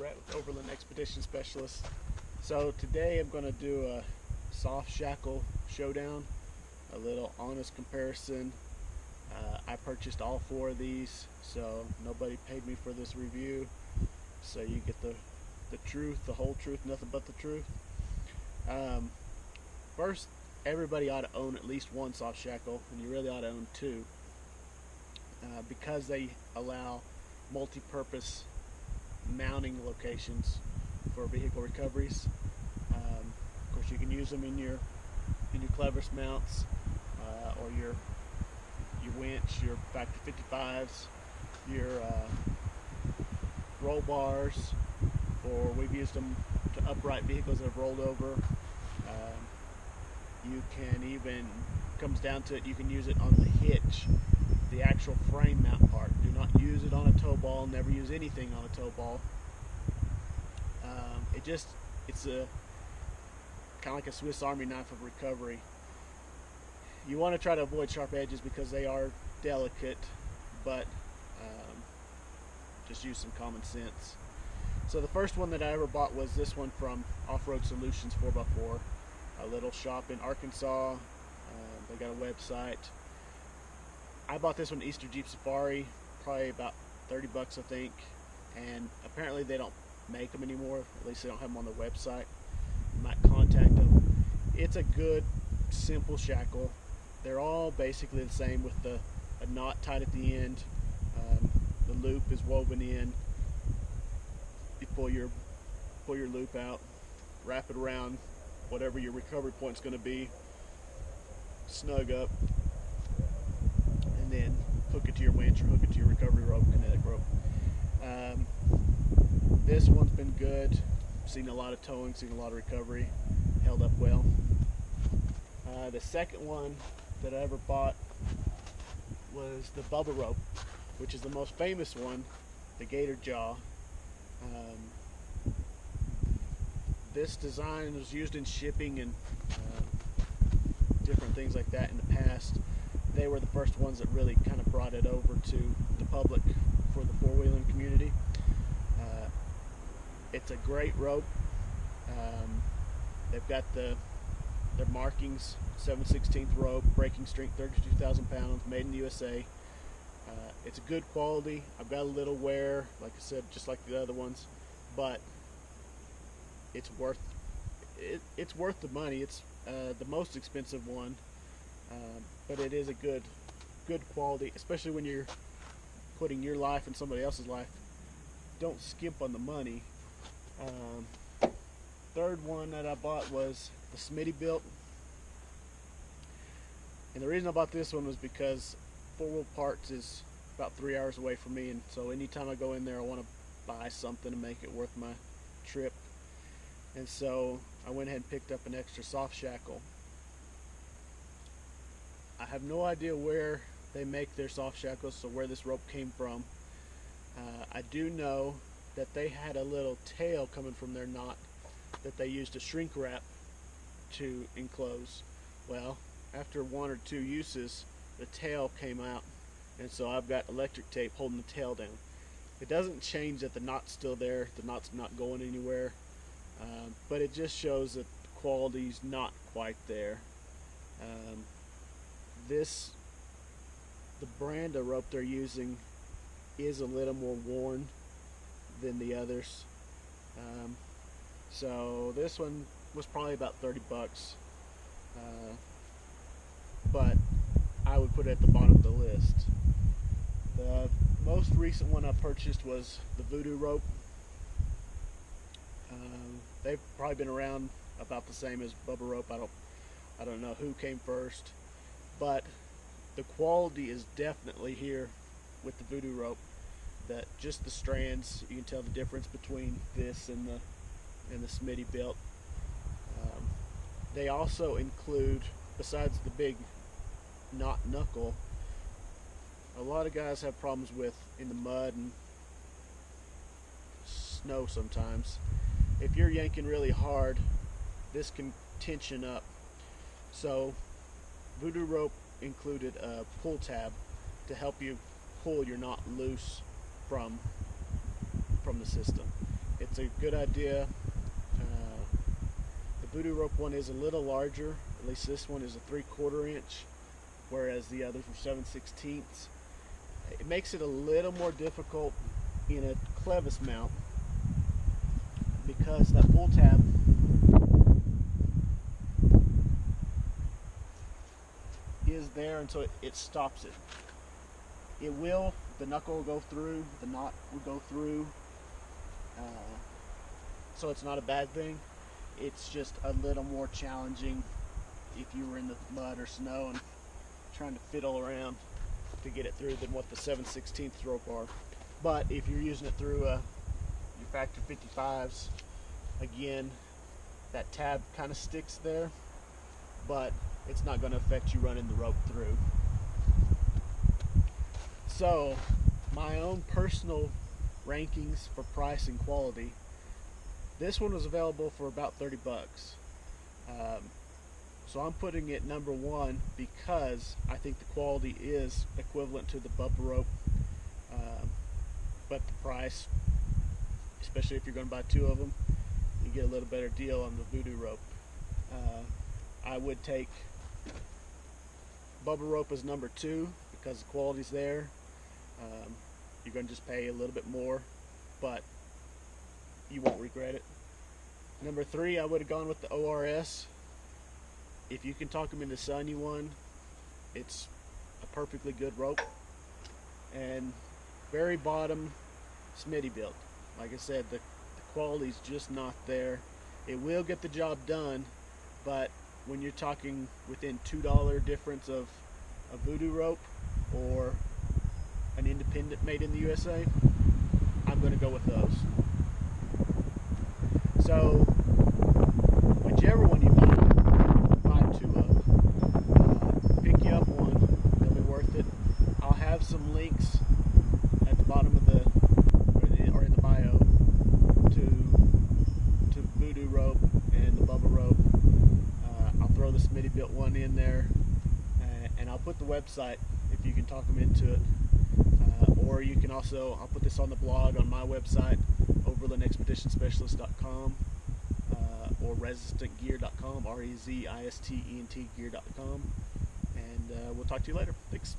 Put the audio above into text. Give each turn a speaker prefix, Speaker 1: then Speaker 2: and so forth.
Speaker 1: Brett with Overland Expedition Specialist. So today I'm going to do a soft shackle showdown, a little honest comparison. I purchased all 4 of these, so nobody paid me for this review, so you get the truth, the whole truth, nothing but the truth. First, everybody ought to own at least 1 soft shackle, and you really ought to own 2, because they allow multi-purpose mounting locations for vehicle recoveries. Of course, you can use them in your cleverest mounts, or your winch, your factory 55s, your roll bars, or we've used them to upright vehicles that have rolled over. You can even, comes down to it, you can use it on the hitch, the actual frame mount part. Do not use it on a tow ball. Never use anything on a tow ball. It's a kind of like a Swiss Army knife of recovery. You want to try to avoid sharp edges because they are delicate, but just use some common sense. So the first one that I ever bought was this one from Off-Road Solutions 4x4, a little shop in Arkansas. They got a website. I bought this one Easter Jeep Safari, probably about 30 bucks I think, and apparently they don't make them anymore, at least they don't have them on their website. You might contact them. It's a good, simple shackle. They're all basically the same, with a knot tied at the end. The loop is woven in. You pull your loop out, wrap it around whatever your recovery point's going to be, snug up, and then hook it to your winch or hook it to your recovery rope, kinetic rope. This one's been good. Seen a lot of towing, seen a lot of recovery, held up well. The second one that I ever bought was the Bubba rope, which is the most famous one, the gator jaw. This design was used in shipping and different things like that in the past. They were the first ones that really kind of brought it over to the public for the four-wheeling community. It's a great rope. They've got their markings, 7/16 rope, breaking strength 32,000 pounds, made in the USA. It's a good quality. I've got a little wear, like I said, just like the other ones, but it's worth the money. It's the most expensive one, but it is a good quality, especially when you're putting your life and somebody else's life. Don't skimp on the money. Third one that I bought was the Smittybilt, and the reason I bought this one was because 4-wheel parts is about 3 hours away from me, and so anytime I go in there I want to buy something to make it worth my trip. And so I went ahead and picked up an extra soft shackle. I have no idea where they make their soft shackles, so where this rope came from. I do know that they had a little tail coming from their knot that they used to shrink wrap to enclose. Well, after 1 or 2 uses, the tail came out, and so I've got electric tape holding the tail down. It doesn't change that the knot's still there, the knot's not going anywhere, but it just shows that the quality's not quite there. The brand of rope they're using is a little more worn than the others. So this one was probably about 30 bucks, but I would put it at the bottom of the list. The most recent one I purchased was the Voodoo rope. They've probably been around about the same as Bubba rope. I don't know who came first, but the quality is definitely here with the Voodoo rope. That just the strands, you can tell the difference between this and the Smittybilt. They also include, besides the big knot knuckle, a lot of guys have problems with in the mud and snow sometimes. If you're yanking really hard, this can tension up. So Voodoo rope included a pull tab to help you pull your knot loose from the system. it's a good idea. The Voodoo rope one is a little larger. At least this one is a 3/4 inch, whereas the others were 7/16. It makes it a little more difficult in a clevis mount because that pull tab is there until it stops it. It will, the knuckle will go through, the knot will go through, so it's not a bad thing. It's just a little more challenging if you were in the mud or snow and trying to fiddle around to get it through than what the 7/16 rope are. But if you're using it through your factor 55s, again, that tab kind of sticks there, but it's not going to affect you running the rope through. So my own personal rankings for price and quality, this one was available for about 30 bucks. So I'm putting it number 1 because I think the quality is equivalent to the Bubba rope, but the price, especially if you're going to buy 2 of them, you get a little better deal on the Voodoo rope. I would take Bubba rope as number 2 because the quality's there. You're going to just pay a little bit more, but you won't regret it. Number 3, I would have gone with the ORS. If you can talk them into selling you one, it's a perfectly good rope. And very bottom, Smittybilt. Like I said, the quality's just not there. It will get the job done, but when you're talking within $2 difference of a Voodoo rope or an independent made in the USA, I'm going to go with those. So whichever one you buy 2 of, pick you up one, they'll be worth it. I'll have some links at the bottom of the or in the bio to Voodoo rope and the Bubba rope. I'll throw the Smittybilt one in there, and I'll put the website if you can talk them into it. Or you can also, I'll put this on the blog on my website, overlandexpeditionspecialist.com, or resistentgear.com, resistent gear.com, and we'll talk to you later. Thanks.